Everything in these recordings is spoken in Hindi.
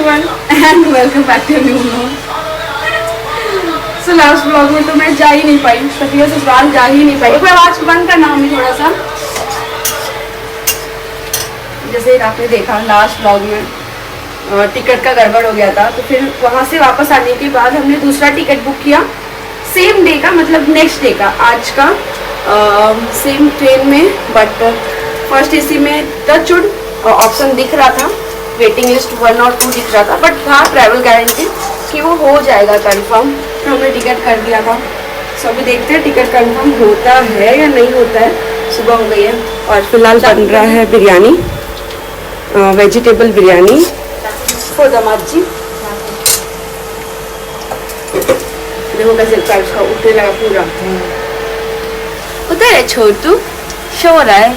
everyone and welcome back to a new vlog. So last vlog में तो मैं जा ही नहीं पाई, सफिया ससुराल जा ही नहीं पाई। एक बार आवाज बंद करना मम्मी थोड़ा सा। जैसे आपने देखा लास्ट vlog में टिकट का गड़बड़ हो गया था, तो फिर वहाँ से वापस आने के बाद हमने दूसरा टिकट बुक किया सेम डे का, मतलब नेक्स्ट डे का, आज का सेम ट्रेन में। बट फर्स्ट एसी में टचवुड ऑप्शन दिख रहा था, वेटिंग लिस्ट 1 और 2 दिख रहा था, बट था ट्रैवल गारंटी कि वो हो जाएगा कंफर्म, तो हमने टिकट कर दिया था। सो अभी देखते हैं टिकट कंफर्म होता है या नहीं होता है। सुबह हो गई है और फिलहाल बन रहा है बिरयानी, वेजिटेबल बिरयानी फॉर दामाद जी। देखो कैसे उसका उठने लगा पूरा, उधर है छोटू सो रहा है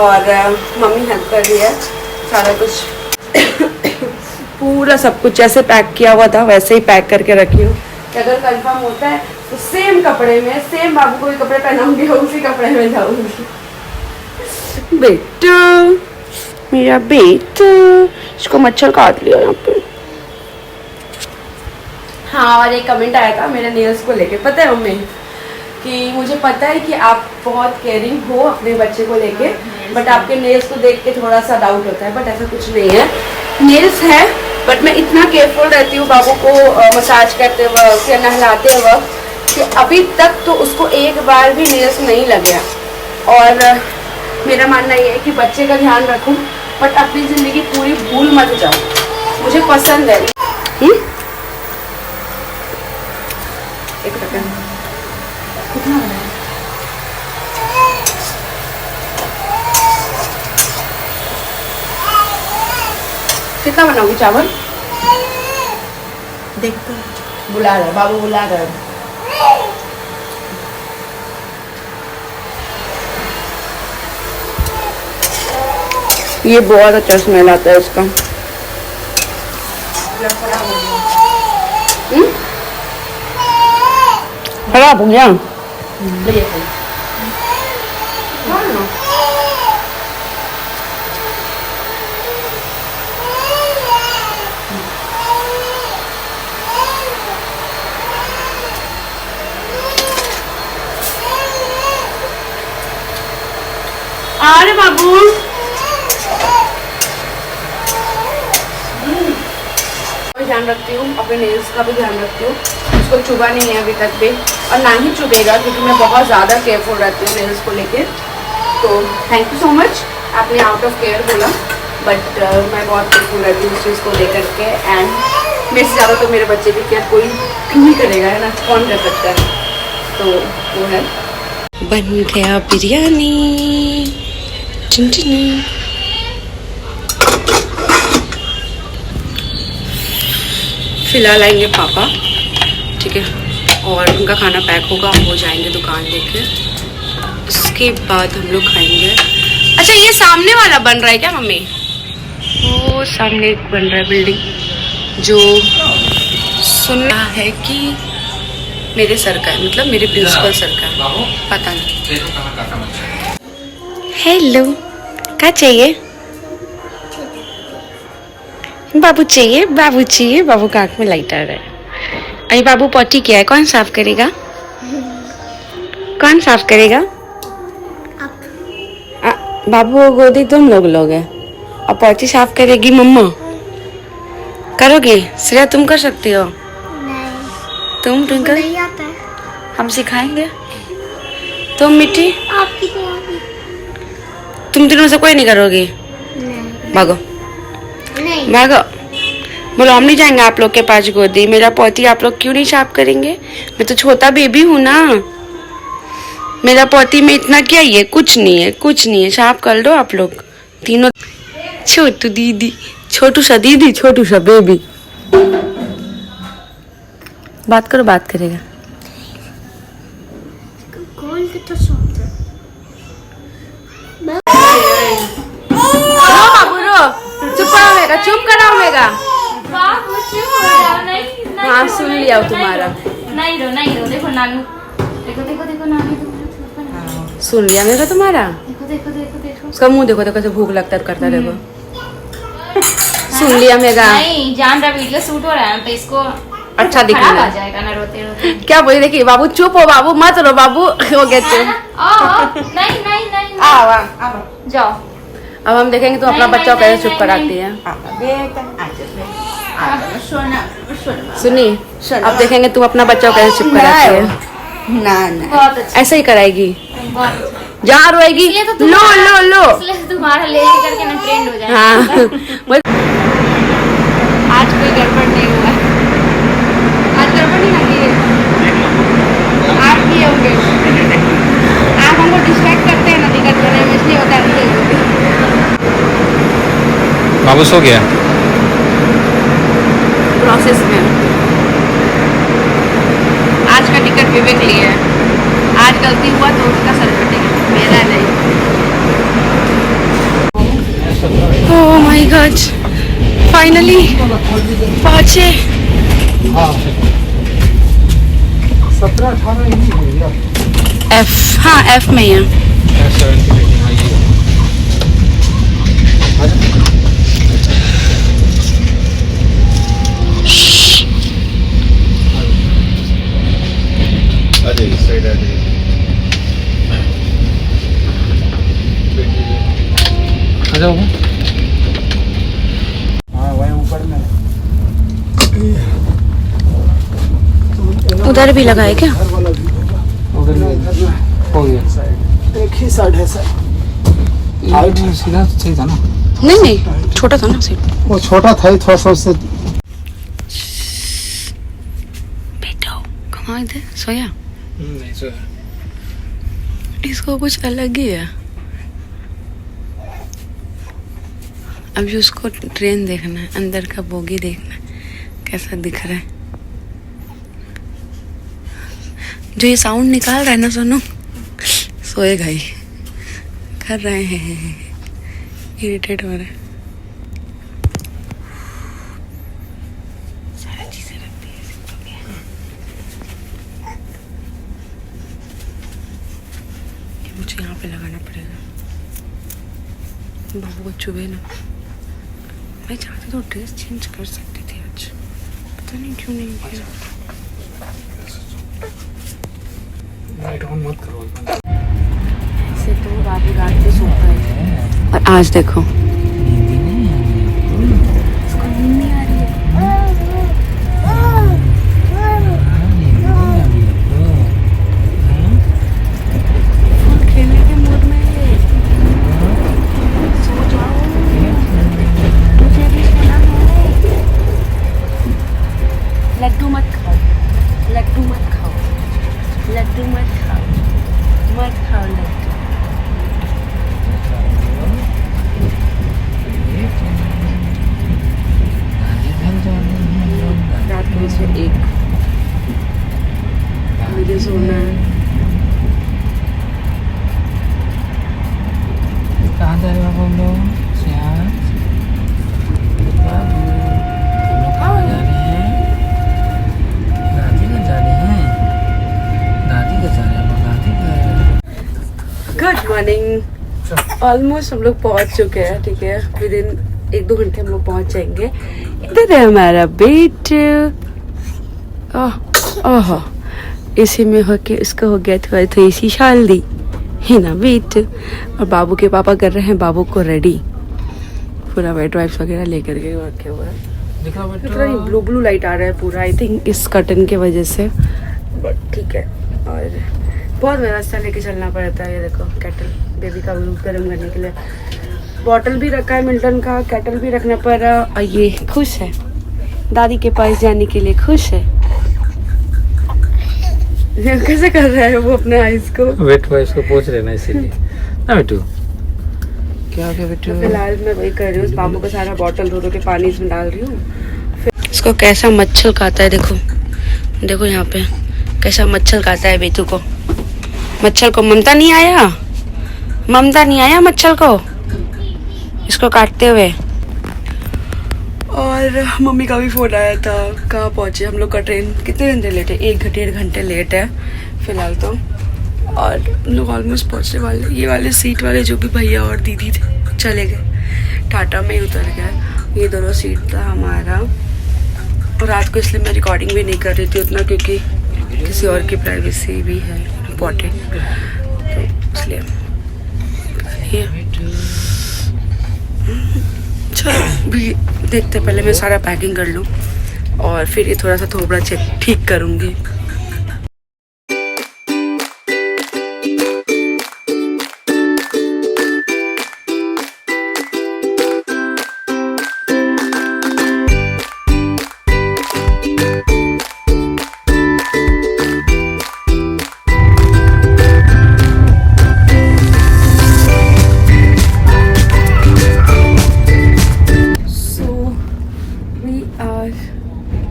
और मम्मी हेल्प कर रही है सारा कुछ। पूरा सब कुछ जैसे पैक किया हुआ था वैसे ही पैक करके रखी हूँ कि अगर कंफर्म होता है तो सेम कपड़े में, सेम बाबू को भी कपड़े पहनाऊंगी और उसी कपड़े में जाऊंगी। बेटा मेरा बेटा, इसको मच्छर काट लिया यहाँ पे। हाँ, और एक कमेंट आया था मेरे नेल्स को लेके, पता है मम्मी कि मुझे पता है कि आप बहुत केयरिंग हो अपने बच्चे को लेके, बट आपके नेल्स को देख के थोड़ा सा डाउट होता है, बट ऐसा कुछ नहीं है। नेल्स है बट मैं इतना केयरफुल रहती हूँ बाबू को मसाज करते वक्त या नहलाते वक्त कि अभी तक तो उसको एक बार भी नेल्स नहीं लगे। और मेरा मानना ये है कि बच्चे का ध्यान रखूँ बट अपनी ज़िंदगी पूरी भूल मत जाओ, मुझे पसंद है। एक सेकंड, कितना बना है? कितना बनाऊंगी चावल? देखते हैं। बुला रहा बाबू, बुला रहा है। ये बहुत अच्छा स्मेल आता है इसका। खराब हो गया। अरे बाबू ध्यान रखती हूँ, अपने नेल्स का भी ध्यान रखती हूँ। उसको चुभा नहीं है अभी तक भी और ना ही चुभेगा, क्योंकि मैं बहुत ज़्यादा केयरफुल रहती हूँ नेल्स को लेके। तो थैंक यू सो मच, आपने आउट ऑफ केयर बोला, बट मैं बहुत केयरफुल रहती हूँ उस चीज़ को लेकर के। एंड मेरे से ज़्यादा तो मेरे बच्चे की केयर कोई नहीं करेगा, है ना, कौन कर सकता है। तो वो है, बन गया बिरयानी। फिलहाल आएंगे पापा, ठीक है, और उनका खाना पैक होगा, वो जाएंगे दुकान लेके, उसके बाद हम लोग खाएंगे। अच्छा, ये सामने वाला बन रहा है क्या मम्मी? वो सामने एक बन रहा है बिल्डिंग, जो सुना है कि मेरे सर का है, मतलब मेरे प्रिंसिपल सर का है, पता नहीं। हेलो, क्या चाहिए? बाबू चाहिए, बाबू चाहिए। बाबू का आँख में लाइट आ रहा है। अरे बाबू पॉटी क्या है, कौन साफ करेगा? कौन साफ करेगा? बाबू गोदी तुम लोग हैं और पॉटी साफ करेगी मम्मा। करोगे श्रेया? तुम कर सकती हो? नहीं। तुम ट्विंकल? नहीं आता है। हम सिखाएंगे। तुम मिट्टी? आपकी तुम तीनों से कोई नहीं करोगी? नहीं। भागो नहीं, भागो। बोलो हम नहीं जाएंगे आप लोग के पास गोदी। मेरा पोती आप लोग क्यों नहीं साफ करेंगे? मैं तो छोटा बेबी हूँ ना, मेरा पोती में इतना क्या ही है, कुछ नहीं है, कुछ नहीं है, साफ कर दो आप लोग तीनों। छोटू दीदी, छोटू सा दीदी, छोटू सा बेबी। बात करो, बात करेगा। चुप कराओ मेगा। हाँ सुन लिया तुम्हारा। नहीं रो देखो नानू, देखो नानू सुन लिया मेरा तुम्हारा। देखो उसका मुंह देखो तो कैसे भूख लगता है करता। देखो सुन लिया मेरा। नहीं जान रहा वीडियो शूट हो रहा है तो इसको अच्छा दिख खराब रहा आ है। जाएगा ना रोते रोते। क्या बोल रही? बाबू चुप हो, बाबू मत रो, बाबू हो गए चुप। नहीं नहीं नहीं जाओ। अब हम देखेंगे तो अपना नहीं, बच्चा नहीं, कैसे नहीं, चुप नहीं, कराती है। सुनिए, अब देखेंगे तुम अपना बच्चा कैसे चुप कराती है। बहुत अच्छा ऐसे ही कराएगी, बहुत जहाँ रोएगी इसलिए तो लो तुम्हारा- लो लो। इसलिए तो तुम्हारा ले करके ना ट्रेंड हो जाएगा। हाँ आज कोई गड़बड़ नहीं हुआ, आज गड़बड़ नहीं लगी है। आप किए होंगे, आप हमको डिस्ट्रैक्ट करते हैं ना दिक्कत करने में, इसलिए होता है। बाबू सो गया। प्रोसेस में आज का टिकट विवेक लिए है। आज गलती हुआ तो उसका सर कटेगा, मेरा नहीं। ओह माय गॉड, फाइनली पहुंचे। 17-18 इंच हो गया। एफ, हाँ एफ में ही है। हाँ वहीं ऊपर में उधर भी लगा है क्या? घर वाला भी होगा। इधर में हो गया। एक ही साइड है सर। हाइट सीधा सही था ना। नहीं नहीं, छोटा था ना सीट। वो छोटा था ही, थोड़ा सा उससे। बेटा कहाँ इधर सोया? नहीं सो इसको कुछ अलग ही है। अभी उसको ट्रेन देखना है, अंदर का बोगी देखना है कैसा दिख रहा है। जो ये साउंड निकाल रहा है ना सोनू, सोएगा ही। कर रहे हैं, इरिटेट हो रहे हैं। सारा चीजें रखती है इसको क्या? ये मुझे यहाँ पे लगाना पड़ेगा, बाबू को चुभे ना। मैं चाहती तो ड्रेस चेंज कर सकती थी आज, पता नहीं क्यों नहीं किया। लाइट ऑन मत करो। ऐसे तो बाबू रात को सोता है, और आज देखो इसको नींद नहीं आ रही है। फुल खेलने के मूड में है। सो जाओ, मुझे भी सोना है। लड्डू मत खाओ, लड्डू मत खाओ, लड्डू मत खाओ, मत खाओ लड्डू। रात के बजे 1 मुझे सोना है। कहाँ जा रहे हो हम लोग? श्याम बाबू, हम लोग कहाँ जा रहे हैं? दादी के जा रहे हैं। दादी के जा रहे हैं, हम लोग दादी के। Good morning. ऑलमोस्ट हम लोग पहुंच चुके हैं, ठीक है। विद इन 1-2 घंटे हम लोग पहुंच जाएंगे। इधर है हमारा बेटू। ओह, इसी में होके उसको हो गया थोड़ी सी शादी है ना बेटू। और बाबू के पापा कर रहे हैं बाबू को रेडी, पूरा वेट वाइप्स वगैरह लेकर के रखे हुए हैं। दिख रहा थोड़ा ब्लू ब्लू लाइट आ रहा है पूरा, आई थिंक इस कर्टन के वजह से, बट ठीक है। और बहुत व्यवस्था लेके चलना पड़ता है। ये देखो केटल, बेबी का दूध गर्म करने के लिए बॉटल भी रखा है मिल्टन का, केटल भी रखना पड़ रहा। और ये खुश है, दादी के पास जाने के लिए खुश है। ये कैसे कर रहा है वो अपने आइज को? वेट वाइस को पूछ रहे ना इसीलिए ना बेटू। क्या हो गया बेटू? फिलहाल मैं वही कर रही हूँ, बाबू को सारा बॉटल धो के पानी इसमें डाल रही हूँ। इसको कैसा मच्छर खाता है, देखो देखो यहाँ पे कैसा मच्छर खाता है बेटू को। मच्छर को ममता नहीं आया, ममता नहीं आया मच्छर को इसको काटते हुए। और मम्मी का भी फोन आया था, कहाँ पहुँचे हम लोग का ट्रेन, कितने घंटे लेट है? 1-1.5 घंटे लेट है फिलहाल तो। और हम लोग ऑलमोस्ट पहुँचने वाले। ये वाले सीट वाले जो भी भैया और दीदी थे चले गए, टाटा में ही उतर गए। ये दोनों सीट था हमारा। और रात को इसलिए मैं रिकॉर्डिंग भी नहीं कर रही थी उतना, क्योंकि किसी और की प्राइवेसी भी है इम्पोर्टेंट, तो इसलिए ये चलो भी देखते, पहले मैं सारा पैकिंग कर लूँ और फिर ये थोड़ा सा थोड़ा चेक ठीक करूँगी।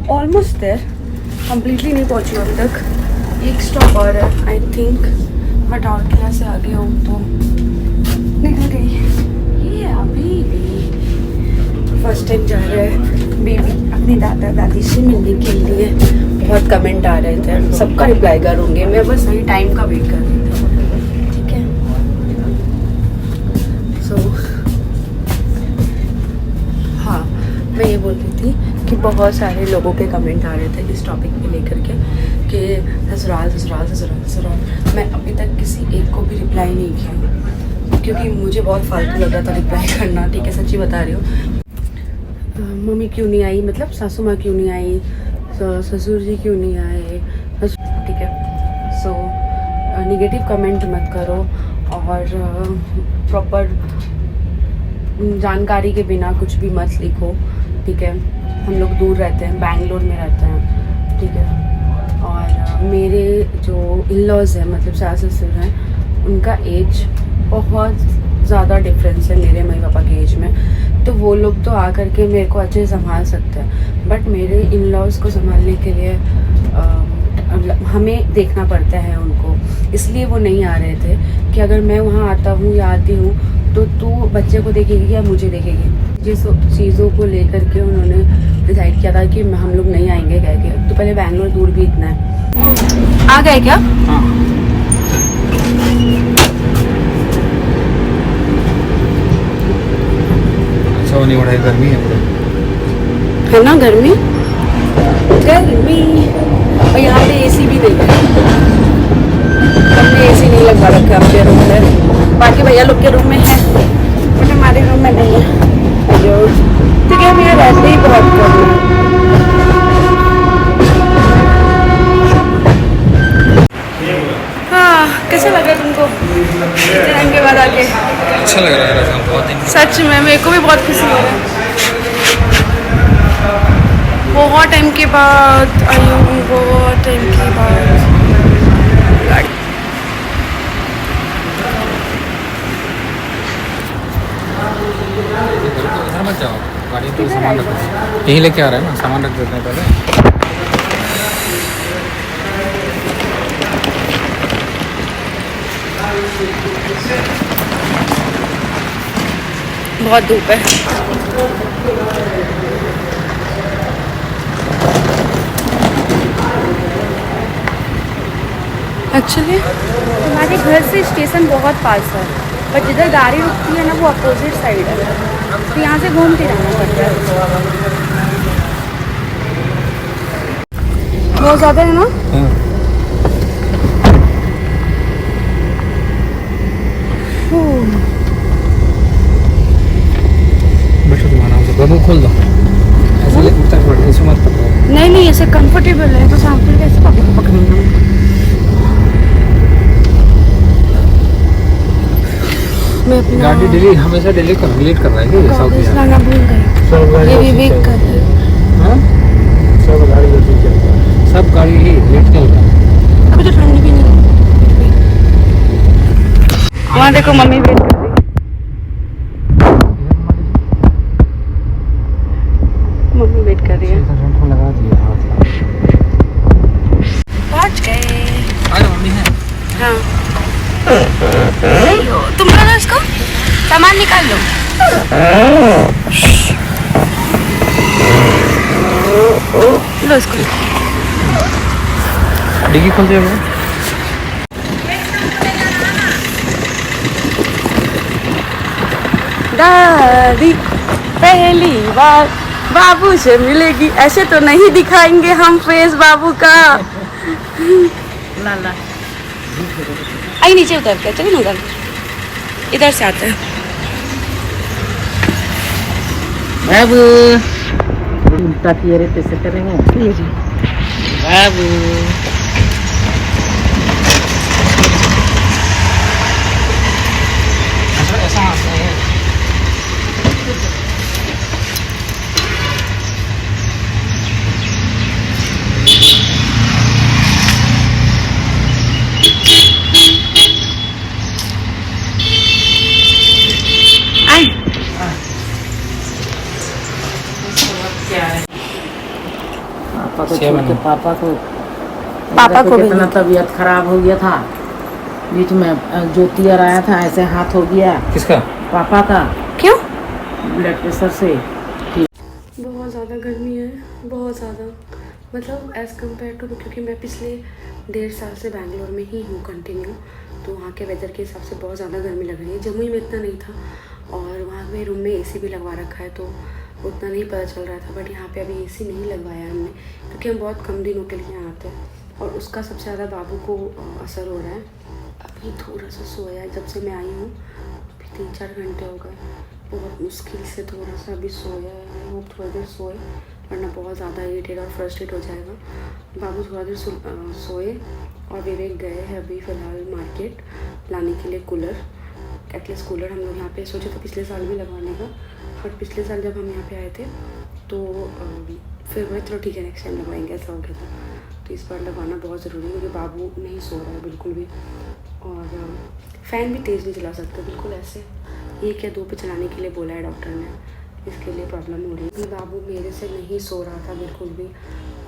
ऑलमोस्ट देयर, कम्प्लीटली नहीं पहुंची अब तक, एक स्टॉप और है आई थिंक, बट और यहाँ से आगे हूँ तो निकल गई। ये अभी भी फर्स्ट टाइम जा रहे हैं बेबी अपनी दादा दादी से मिलने के लिए। बहुत कमेंट आ रहे थे, सबका रिप्लाई करूँगी मैं, बस सही टाइम का वेट कर रही थी। ठीक है, सो हाँ मैं ये बोल रही थी कि बहुत सारे लोगों के कमेंट आ रहे थे इस टॉपिक पे लेकर के कि ससुराल ससुराल ससुराल ससुराल। मैं अभी तक किसी एक को भी रिप्लाई नहीं किया, क्योंकि मुझे बहुत फालतू लग रहा था रिप्लाई करना। ठीक है, सच्ची बता रही हूँ। मम्मी क्यों नहीं आई, मतलब सासू माँ क्यों नहीं आई, ससुर जी क्यों नहीं आए, ठीक है। सो निगेटिव कमेंट मत करो और प्रॉपर जानकारी के बिना कुछ भी मत लिखो। ठीक है, हम लोग दूर रहते हैं, बैंगलोर में रहते हैं। ठीक है, और मेरे जो इन-लॉज़ हैं, मतलब सास ससुर हैं, उनका एज बहुत ज़्यादा डिफरेंस है मेरे मम्मी पापा के एज में। तो वो लोग तो आकर के मेरे को अच्छे से संभाल सकते हैं, बट मेरे इन-लॉज़ को संभालने के लिए हमें देखना पड़ता है उनको। इसलिए वो नहीं आ रहे थे कि अगर मैं वहाँ आता हूँ या आती हूँ तो तू बच्चे को देखेगी या मुझे देखेगी। जिस चीज़ों को लेकर के उन्होंने डिसाइड किया था कि हम लोग नहीं आएंगे कह के। तो पहले बैंगलोर दूर भी इतना है। आ गए क्या? अच्छा नहीं बढ़ा, गर्मी है ना, गर्मी गर्मी। और यहाँ पे एसी भी देख रहे हैं, हमने एसी नहीं लगवा रखा अपने रूम में, बाकी भैया लोग के रूम में है बट हमारे रूम में नहीं है। ठीक है, मेरा रहते ही बहुत गर्मी है। हाँ, कैसा लगा तुमको इतने टाइम के बाद आके? अच्छा लग रहा है बहुत दिन। सच में मेरे को भी बहुत खुशी हो रहा है, बहुत टाइम के बाद आई हूँ, बहुत टाइम के बाद। गाड़ी इधर मत जाओ, गाड़ी तो सामान रख दो, यहीं लेके आ रहे हैं ना, सामान रख देते हैं पहले। बहुत धूप है। एक्चुअली हमारे घर से स्टेशन बहुत पास है, पर जिधर गाड़ी रुकती है ना वो अपोजिट साइड है, तो यहाँ से घूम के जाना पड़ता है। बहुत ज़्यादा है ना? बैठो, तुम आराम से, बाबू खोल दो, ऐसे ऐसे मत पकड़ो। नहीं ऐसे कंफर्टेबल है तो सांप कैसे पकड़ूंगा? मैं अपना गाड़ी डिलीट हमेशा डिलीट कर रहा है कि कागज लाना भूल गई। ये विवेक कर रहे हैं। सब गाड़ी जल्दी चलता है, सब गाड़ी ही लेट चलता है। अभी तो ठंडी भी नहीं है। वहाँ देखो मम्मी वेट कर रही, मम्मी वेट कर रही है। लगा दिया हाथ, पहुँच गए। अरे मम्मी है। हाँ सही हो तुम, लोग इसको सामान निकाल लो। लो इसको, डिग्गी खोल दिया वो। दादी पहली बार बाबू से मिलेगी, ऐसे तो नहीं दिखाएंगे हम फेस बाबू का। ला आई नीचे उतर के चलिए ना, उधर इधर से आते हैं। बाबू उल्टा किए रहते से करेंगे। ये जी बाबू ऐसा हंसते हैं। पापा को छोड़ के पापा को भी कितना तबीयत खराब हो गया था बीच में। ज्योति और आया था, ऐसे हाथ हो गया। किसका? पापा का। क्यों? ब्लड प्रेशर से। बहुत ज़्यादा गर्मी है, बहुत ज़्यादा, मतलब एज़ कम्पेयर टू, क्योंकि मैं पिछले 1.5 साल से बैंगलोर में ही हूँ कंटिन्यू, तो वहाँ के वेदर के हिसाब से बहुत ज़्यादा गर्मी लग रही है। जम्मू में इतना नहीं था, और वहाँ में रूम में एसी भी लगवा रखा है, तो उतना नहीं पता चल रहा था। बट यहाँ पे अभी एसी नहीं लगवाया हमने, क्योंकि हम बहुत कम दिनों के लिए यहाँ आते हैं, और उसका सबसे ज़्यादा बाबू को असर हो रहा है। अभी थोड़ा सा सोया है, जब से मैं आई हूँ अभी 3-4 घंटे हो गए, बहुत मुश्किल से थोड़ा सा अभी सोया है। आई होप थोड़ा देर सोए, वरना बहुत ज़्यादा इरिटेट और फ्रस्ट्रेट हो जाएगा। बाबू थोड़ा देर सोए, और विवेक गए हैं अभी फ़िलहाल मार्केट लाने के लिए कूलर। एटलीस्ट कूलर हम लोग यहाँ पे सोचे थे पिछले साल भी लगवाने का, बट पिछले साल जब हम यहाँ पे आए थे तो फिर वही चलो ठीक है नेक्स्ट टाइम लगवाएंगे, ऐसा हो गया था। तो इस बार लगवाना बहुत ज़रूरी है, क्योंकि बाबू नहीं सो रहा है बिल्कुल भी, और फ़ैन भी तेज़ नहीं चला सकते बिल्कुल, ऐसे 1 या 2 पे चलाने के लिए बोला है डॉक्टर ने, इसके लिए प्रॉब्लम हो रही है। बाबू मेरे से नहीं सो रहा था बिल्कुल भी,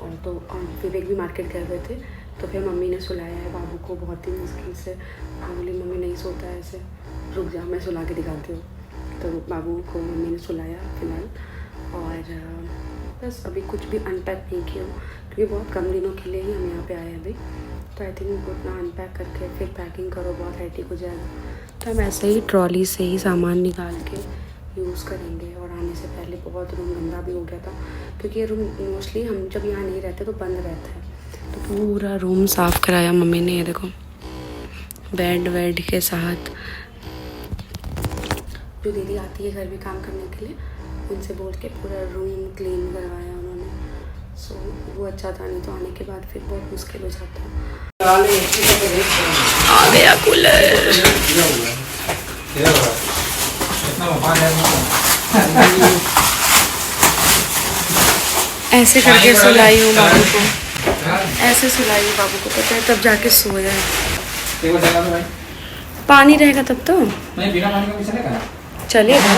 और तो विवेक भी मार्केट गए हुए थे, तो फिर मम्मी ने सुलाया है बाबू को बहुत ही मुश्किल से। बोली मम्मी नहीं सोता है ऐसे, रुक जा मैं सुला के दिखाती हूँ। तो बाबू को मम्मी ने सुलाया फ़िलहाल, और बस अभी कुछ भी अनपैक नहीं किया, क्योंकि बहुत कम दिनों के लिए ही हम यहाँ पे आए हैं अभी, तो आई थिंक उतना अनपैक करके फिर पैकिंग करो बहुत हेक्टिक हो जाएगा। तो हम ऐसे ही ट्रॉली से ही सामान निकाल के यूज़ करेंगे। और आने से पहले बहुत रूम गंदा भी हो गया था, क्योंकि ये रूम मोस्टली हम जब यहाँ नहीं रहते तो बंद रहता है, तो पूरा रूम साफ़ कराया मम्मी ने। ये देखो बेड वेड के साथ, जो दीदी आती है घर में काम करने के लिए, उनसे बोल के पूरा रूम क्लीन करवाया उन्होंने। सो वो अच्छा था, नहीं तो आने के बाद फिर बहुत मुश्किल हो जाता है। आ गया कूलर। ऐसे करके सुलाई हूँ बाबू को, ऐसे सुलाई हूँ बाबू को, पता है तब जाके सोया है। पानी रहेगा तब तो नहीं, बिना पानी का भी चलेगा। चलेगा।